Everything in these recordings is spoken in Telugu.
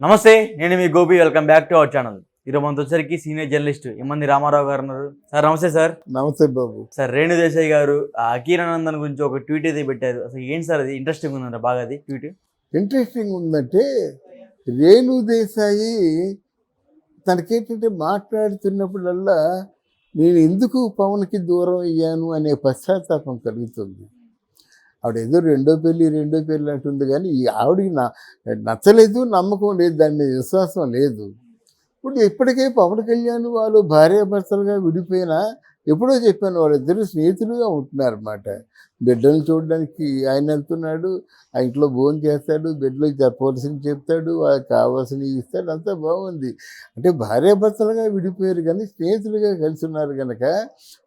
నమస్తే, నేను మీ Gopi. Welcome back to our channel. ఈరోజు మనతో వచ్చరికి సీనియర్ జర్నలిస్ట్ ఎమ్మంది రామారావు గారు ఉన్నారు. సార్ నమస్తే. సార్ నమస్తే బాబు. సార్ రేణు దేశాయ్ గారు అఖీరానందన్ గురించి ఒక ట్వీట్ అయితే పెట్టారు. అసలు ఏంటి సార్ అది? ఇంట్రెస్టింగ్ ఉందంట బాగా అది ట్వీట్. ఇంట్రెస్టింగ్ ఉందంటే రేణు దేశాయి తనకేంటంటే మాట్లాడుతున్నప్పుడల్లా నేను ఎందుకు పవన్కి దూరం అయ్యాను అనే పశ్చాత్తాపం కలుగుతుంది. ఆవిడ ఏదో రెండో పెళ్ళి అంటుంది, కానీ ఆవిడకి నచ్చలేదు, నమ్మకం లేదు, దాని మీద విశ్వాసం లేదు. ఇప్పుడు ఇప్పటికే పవన్ కళ్యాణ్ వాళ్ళు భార్యాభర్తలుగా విడిపోయినా ఎప్పుడో చెప్పాను, వాళ్ళిద్దరు స్నేహితులుగా ఉంటున్నారు అన్నమాట. బిడ్డలు చూడడానికి ఆయన వెళ్తున్నాడు, ఆ ఇంట్లో భోజనం చేస్తాడు, బిడ్డలకు చెప్పవలసింది చెప్తాడు, వాళ్ళకి కావాల్సినవి ఇస్తాడు, అంతా బాగుంది. అంటే భార్యాభర్తలుగా విడిపోయారు కానీ స్నేహితులుగా కలిసి ఉన్నారు కనుక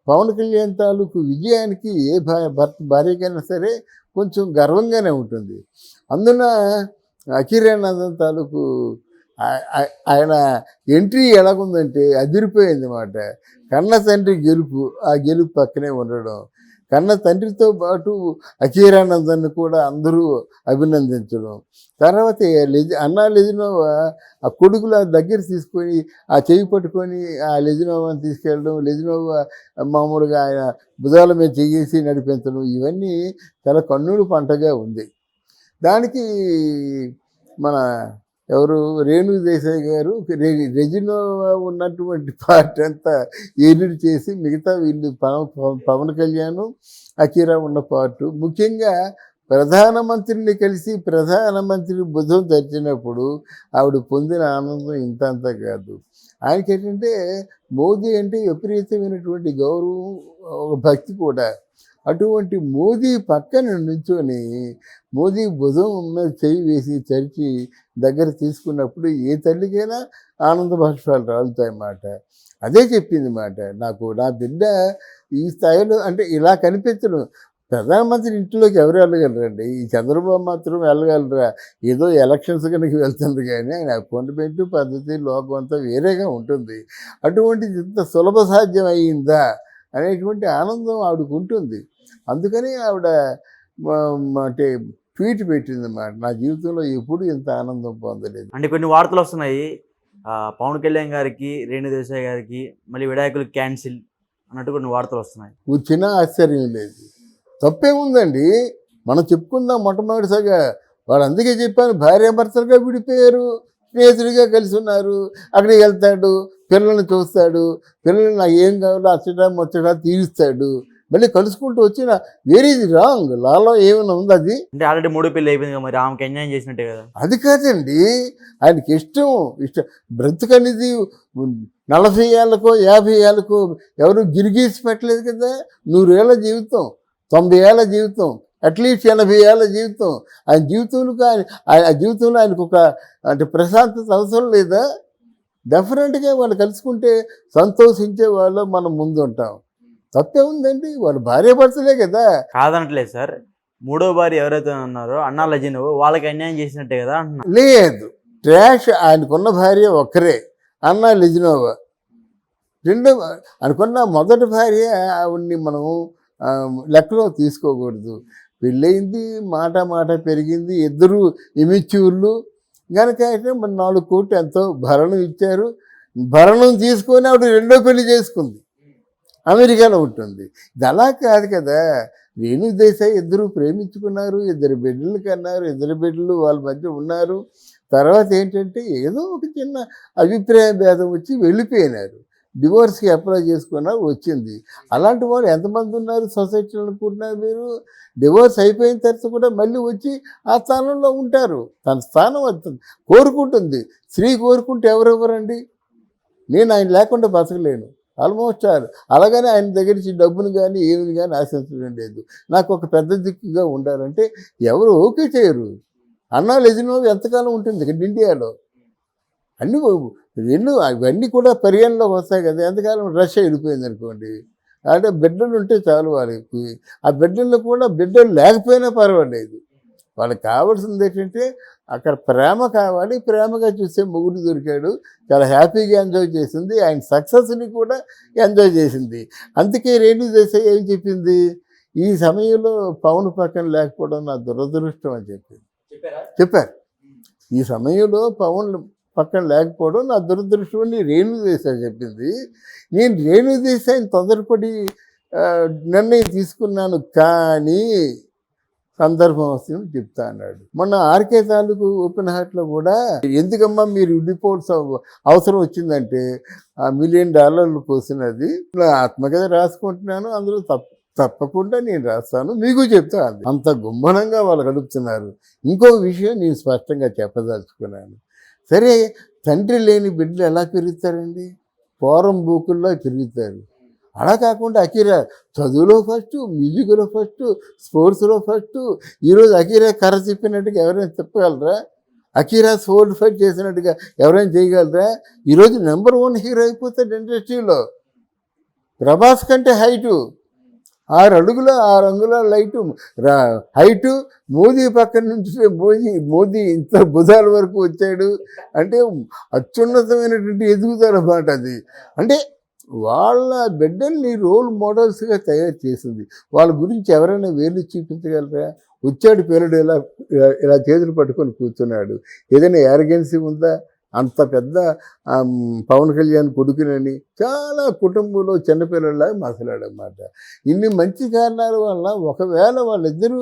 పవన్ కళ్యాణ్ తాలూకు విజయానికి ఏ భార్యకైనా సరే కొంచెం గర్వంగానే ఉంటుంది. అందున అఖీరానందన్ తాలూకు ఆయన ఎంట్రీ ఎలాగుందంటే అదిరిపోయింది అన్నమాట. కన్న తండ్రి గెలుపు, ఆ గెలుపు పక్కనే ఉండడం, కన్న తండ్రితో పాటు అఖీరానందన్ని కూడా అందరూ అభినందించడం, తర్వాత అన్నా లెజినోవా ఆ కొడుకుల దగ్గర తీసుకొని ఆ చేయి పట్టుకొని ఆ లెజినోవాని తీసుకెళ్ళడం, లెజినోవా మామూలుగా ఆయన భుజాల మీద చెయ్యేసి నడిపించడం, ఇవన్నీ చాలా కన్నుల పంటగా ఉంది. దానికి మన ఎవరు రేణు దేశాయ్ గారు రెజినోవా ఉన్నటువంటి పార్ట్ అంతా ఎడిట్ చేసి మిగతా వీళ్ళు పవన్ కళ్యాణ్ అఖీరా ఉన్న పార్టు, ముఖ్యంగా ప్రధానమంత్రిని కలిసి ప్రధానమంత్రి భుజం తెచ్చినప్పుడు ఆవిడ పొందిన ఆనందం ఇంత అంతా కాదు. ఆయనకి ఏంటంటే మోదీ అంటే విపరీతమైనటువంటి గౌరవం, ఒక భక్తి కూడా. అటువంటి మోదీ పక్కన నుంచొని మోదీ భుజం మీద చేయి వేసి చరిచి దగ్గర తీసుకున్నప్పుడు ఏ తల్లికైనా ఆనంద బాష్పాలు రాలుతాయన్నమాట. అదే చెప్పింది మాట. నాకు నా బిడ్డ ఈ స్థాయిలో అంటే ఇలా కనిపించడం. ప్రధానమంత్రి ఇంట్లోకి ఎవరు వెళ్ళగలరండి? ఈ చంద్రబాబు మాత్రం వెళ్ళగలరా? ఏదో ఎలక్షన్స్ కనుక వెళ్తుంది, కానీ ఆయన అపాయింట్మెంట్ పద్ధతి లోకం అంతా వేరేగా ఉంటుంది. అటువంటిది ఇంత సులభ సాధ్యం అయ్యిందా అనేటువంటి ఆనందం ఆవిడకు ఉంటుంది. అందుకని ఆవిడ అంటే ట్వీట్ పెట్టింది అన్నమాట. నా జీవితంలో ఎప్పుడు ఇంత ఆనందం పొందలేదు. అంటే కొన్ని వార్తలు వస్తున్నాయి, పవన్ కళ్యాణ్ గారికి రేణు దేశాయ్ గారికి మళ్ళీ విడాకులు క్యాన్సిల్ అన్నట్టు కొన్ని వార్తలు వస్తున్నాయి. వచ్చినా ఆశ్చర్యం లేదు, తప్పేముందండి. మనం చెప్పుకుందాం మొట్టమొదటిసారిగా. వాడు అందుకే చెప్పాను, భార్యాభర్తలుగా విడిపోయారు, స్నేహితుడిగా కలిసి ఉన్నారు. అక్కడికి వెళ్తాడు, పిల్లల్ని చూస్తాడు, పిల్లల్ని నాకు ఏం కావాలో అచ్చడా ముచ్చడా తీరుస్తాడు, మళ్ళీ కలుసుకుంటూ వచ్చిన వేర్ ఈజ్ రాంగ్? లాలో ఏమైనా ఉంది అది? అంటే ఆల్రెడీ 3 పెళ్ళి అయిపోయింది, మరి ఆమెకి ఎంజాయ్ చేసినట్టే కదా. అది కాదండి, ఆయనకి ఇష్టం బ్రతుకనేది 40 ఏళ్ళకో 50 ఏళ్ళకో ఎవరు గిరిగీసి పెట్టలేదు కదా. 100 ఏళ్ళ జీవితం, 90 ఏళ్ళ జీవితం, అట్లీస్ట్ 80 ఏళ్ళ జీవితం. ఆయన జీవితంలో ఆ జీవితంలో ఆయనకు ఒక అంటే ప్రశాంతత అవసరం లేదా? డెఫినెట్గా వాళ్ళు కలుసుకుంటే సంతోషించే వాళ్ళు మనం ముందు ఉంటాం. తప్పే ఉందండి, వాళ్ళు భార్యాభర్తలే కదా. కాదనట్లేదు సార్, 3వ భార్య ఎవరైతే ఉన్నారో అన్నా లెజినోవా, వాళ్ళకి అన్యాయం చేసినట్టే కదా అంటున్నా. లేదు, ట్రాష్. ఆయనకున్న భార్య ఒక్కరే, అన్నా లెజినోవా. ఆయనకున్న మొదటి భార్య ఆవిడ్ని మనం లెక్కలో తీసుకోకూడదు. పెళ్ళయింది, మాట పెరిగింది, ఇద్దరు ఇమిచ్యూర్లు కనుక అయితే మన 4 కోట్లు ఎంతో భరణం ఇచ్చారు. భరణం తీసుకొని ఆవిడ 2వ పెళ్లి చేసుకుంది, అమెరికాలో ఉంటుంది. ఇది అలా కాదు కదా. రేణు దేశాయ్ ఇద్దరు ప్రేమించుకున్నారు, 2 బిడ్డలు కన్నారు, 2 బిడ్డలు వాళ్ళ మధ్య ఉన్నారు. తర్వాత ఏంటంటే ఏదో ఒక చిన్న అభిప్రాయ భేదం వచ్చి వెళ్ళిపోయినారు. డివోర్స్కి అప్లై చేసుకున్నారు, వచ్చింది. అలాంటి వాళ్ళు ఎంతమంది ఉన్నారు సొసైటీలో అనుకుంటున్నారు మీరు? డివోర్స్ అయిపోయిన తర్వాత కూడా మళ్ళీ వచ్చి ఆ స్థానంలో ఉంటారు. తన స్థానం వస్తుంది, కోరుకుంటుంది. స్త్రీ కోరుకుంటే ఎవరెవరండి? నేను ఆయన లేకుండా బతకలేను ఆల్మోస్ట్ ఆల్. అలాగని ఆయన దగ్గర నుంచి డబ్బును కానీ ఏమిని కానీ ఆశించడం లేదు. నాకు ఒక పెద్ద దిక్కుగా ఉండాలంటే ఎవరు ఓకే చేయరు. అన్నా లెజినోవా ఎంతకాలం ఉంటుంది ఇక్కడ ఇండియాలో? ఇవన్నీ కూడా పరిగణలోకి వస్తాయి కదా. ఎంతకాలం రష్యా వెళ్ళిపోయింది అనుకోండి, అంటే బిడ్డలు ఉంటే చాలు వాళ్ళకి. ఆ బిడ్డలు కూడా బిడ్డలు లేకపోయినా పర్వాలేదు. వాళ్ళకి కావాల్సింది ఏంటంటే అక్కడ ప్రేమ కావాలి. ప్రేమగా చూసే మొగుడు దొరికాడు, చాలా హ్యాపీగా ఎంజాయ్ చేసింది. ఆయన సక్సెస్ని కూడా ఎంజాయ్ చేసింది. అందుకే రేణు దేశాయ్ ఏం చెప్పింది, ఈ సమయంలో పవన్ పక్కన లేకపోవడం నా దురదృష్టం అని చెప్పింది. చెప్పారు. ఈ సమయంలో పవన్ పక్కన లేకపోవడం నా దురదృష్టం అని రేణు దేశాయ్ చెప్పింది. నేను రేణు దేశాయ్ని తొందరపడి నిర్ణయం తీసుకున్నాను, కానీ సందర్భం వస్తుంది చెప్తా అన్నాడు. మొన్న ఆర్కే తాలూకు ఓపెన్ హార్ట్లో కూడా ఎందుకమ్మా మీరు రిపోర్ట్స్ అవసరం వచ్చిందంటే $1 మిలియన్ కోసినది ఆత్మకథ రాసుకుంటున్నాను, అందులో తప్పకుండా నేను రాస్తాను, మీకు చెప్తా అంది. అంత గుమ్మనంగా వాళ్ళు గడుపుతున్నారు. ఇంకో విషయం నేను స్పష్టంగా చెప్పదలుచుకున్నాను. సరే, తండ్రి లేని బిడ్డలు ఎలా పెరుగుతారండి? పోరం బూకుల్లో పెరుగుతారు. అలా కాకుండా అఖీరా చదువులో ఫస్ట్, మ్యూజిక్లో ఫస్ట్, స్పోర్ట్స్లో ఫస్ట్. ఈరోజు అఖీరా కర్ర చెప్పినట్టుగా ఎవరైనా చెప్పగలరా? అఖీరా సోల్డ్ ఫైట్ చేసినట్టుగా ఎవరైనా చేయగలరా? ఈరోజు నెంబర్ 1 హీరో అయిపోతాడు ఇండస్ట్రీలో. ప్రభాస్ కంటే హైటు 6 అడుగుల 6 అంగుళాల హైటు. మోదీ పక్కన నుంచి మోదీ ఇంత భుజాల వరకు వచ్చాడు అంటే అత్యున్నతమైనటువంటి ఎదుగుదల అన్నమాట అది. అంటే వాళ్ళ బిడ్డల్ని రోల్ మోడల్స్గా తయారు చేసింది. వాళ్ళ గురించి ఎవరైనా వేలు చూపించగలరా? వచ్చాడు పిల్లడు ఇలా చేతులు పట్టుకొని కూర్చున్నాడు. ఏదైనా యారగెన్సీ ఉందా? అంత పెద్ద పవన్ కళ్యాణ్ కొడుకునని చాలా కుటుంబంలో చిన్నపిల్లలాగా మసలాడన్నమాట. ఇన్ని మంచి కారణాల వల్ల ఒకవేళ వాళ్ళిద్దరూ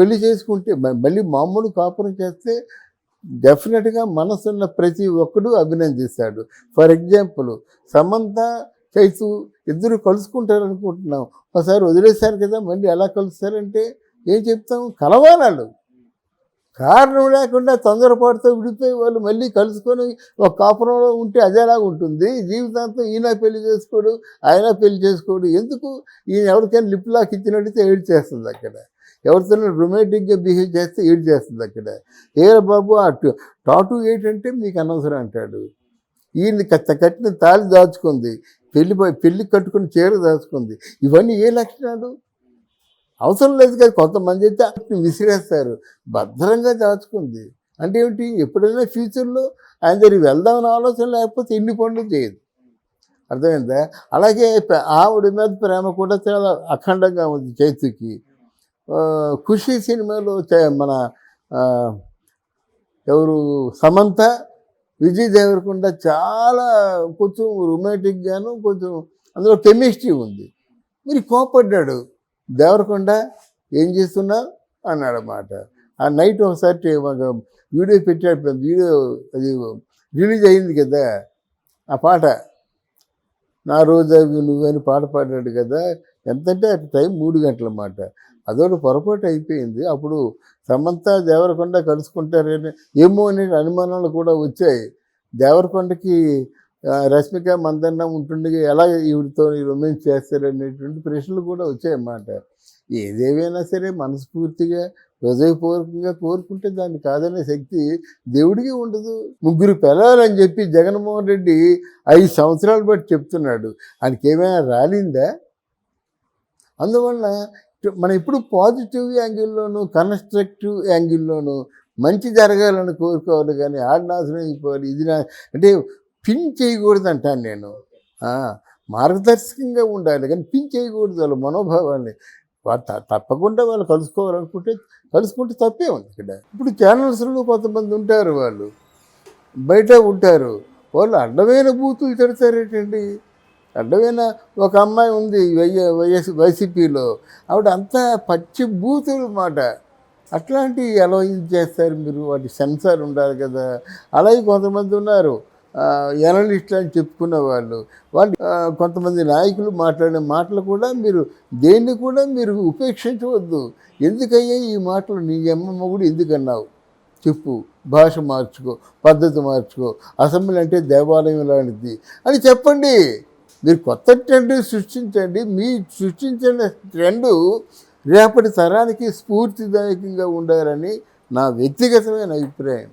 పెళ్లి చేసుకుంటే మళ్ళీ మామూలు కాపురం చేస్తే డెఫినెట్గా మనసున్న ప్రతి ఒక్కడు అభినందిస్తాడు. ఫర్ ఎగ్జాంపుల్, సమంత చైతు ఇద్దరు కలుసుకుంటారు అనుకుంటున్నాం. ఒకసారి వదిలేశారు కదా, మళ్ళీ ఎలా కలుస్తారంటే ఏం చెప్తాం? కలవాళ్ళు. కారణం లేకుండా తొందరపాటుతో విడిపోయి వాళ్ళు మళ్ళీ కలుసుకొని ఒక కాపురంలో ఉంటే అదేలాగా ఉంటుంది. జీవితాంతం ఈయన పెళ్లి చేసుకోడు, ఆయన పెళ్లి చేసుకోడు. ఎందుకు? ఈయన ఎవరికైనా లిప్ లాక్ ఇచ్చినట్టయితే ఏడ్ చేస్తుంది అక్కడ, ఎవరితోనే రొమాంటిక్గా బిహేవ్ చేస్తే ఏడ్ చేస్తుంది అక్కడ. ఏరా బాబు, టాటూ ఏంటంటే మీకు అనవసరం అంటాడు. ఈయన్ని కట్టిన తాళి దాచుకుంది, పెళ్లి కట్టుకుని చీర దాచుకుంది. ఇవన్నీ ఏ లక్షణాలు? అవసరం లేదు కదా. కొంతమంది అయితే విసిరేస్తారు, భద్రంగా దాచుకుంది అంటే ఏమిటి? ఎప్పుడైనా ఫ్యూచర్లో ఆయన దగ్గరికి వెళ్దామని ఆలోచన లేకపోతే ఎన్ని పనులు చేయదు. అర్థమైందా? అలాగే ఆవిడ మీద ప్రేమ కూడా చాలా అఖండంగా ఉంది చైతుకి. ఖుషి సినిమాలో మన ఎవరు సమంత, విజయ్ దేవరకొండ చాలా కొంచెం రొమాంటిక్గాను, కొంచెం అందులో కెమిస్ట్రీ ఉంది. మీరు కోపడ్డాడు దేవరకొండ, ఏం చేస్తున్నావు అన్నాడన్నమాట. ఆ నైట్ ఒకసారి వీడియో పెట్టాడు, వీడియో అది రిలీజ్ అయింది కదా ఆ పాట, నా రోజు నువ్వని పాట పాడాడు కదా. ఎంతంటే అటు టైం 3 గంటల మాట. అదొక పొరపాటు అయిపోయింది. అప్పుడు సమంత దేవరకొండ కలుసుకుంటారని ఏమో అనే అనుమానాలు కూడా వచ్చాయి. దేవరకొండకి రష్మిక మందన్న ఉంటుండగా ఎలా ఈవిడితో రొమాన్స్ చేస్తారనేటువంటి ప్రశ్నలు కూడా వచ్చాయన్నమాట. ఏదేమైనా సరే మనస్ఫూర్తిగా హృదయపూర్వకంగా కోరుకుంటే దాన్ని కాదనే శక్తి దేవుడికి ఉండదు. 3 పిల్లలని చెప్పి జగన్మోహన్ రెడ్డి 5 సంవత్సరాలు బట్టి చెప్తున్నాడు. ఆయనకి ఏమైనా రాలిందా? అందువల్ల మనం ఇప్పుడు పాజిటివ్ యాంగిల్లోనూ కన్స్ట్రక్టివ్ యాంగిల్లోనూ మంచి జరగాలని కోరుకోవాలి, కానీ ఆడనాశనం అయిపోవాలి ఇది అంటే పిన్ చేయకూడదు అంటాను నేను. మార్గదర్శకంగా ఉండాలి, కానీ పిన్ చేయకూడదు వాళ్ళ మనోభావాన్ని. తప్పకుండా వాళ్ళు కలుసుకుంటే తప్పే ఉంది ఇక్కడ. ఇప్పుడు ఛానల్స్లో కొంతమంది ఉంటారు, వాళ్ళు బయట ఉంటారు, వాళ్ళు అడ్డమైన బూతులు తిడతారేటండి. అడ్డమైన ఒక అమ్మాయి ఉంది వైసీపీలో, ఆవిడ అంతా పచ్చి బూతులు మాట. అట్లాంటివి ఎలా ఇది చేస్తారు మీరు? వాటి సెన్సార్ ఉండాలి కదా. అలాగే కొంతమంది ఉన్నారు ఎనలిస్టులు అని చెప్పుకున్న వాళ్ళు కొంతమంది నాయకులు మాట్లాడిన మాటలు కూడా మీరు దేన్ని కూడా మీరు ఉపేక్షించవద్దు. ఎందుకయ్యా ఈ మాటలు? నీ అమ్మమ్మ కూడా ఎందుకన్నావు చెప్పు, భాష మార్చుకో, పద్ధతి మార్చుకో, అసెంబ్లీ అంటే దేవాలయం లాంటిది అని చెప్పండి. మీరు కొత్త ట్రెండ్ సృష్టించండి. మీ సృష్టించిన ట్రెండు రేపటి తరానికి స్ఫూర్తిదాయకంగా ఉండాలని నా వ్యక్తిగతమైన అభిప్రాయం.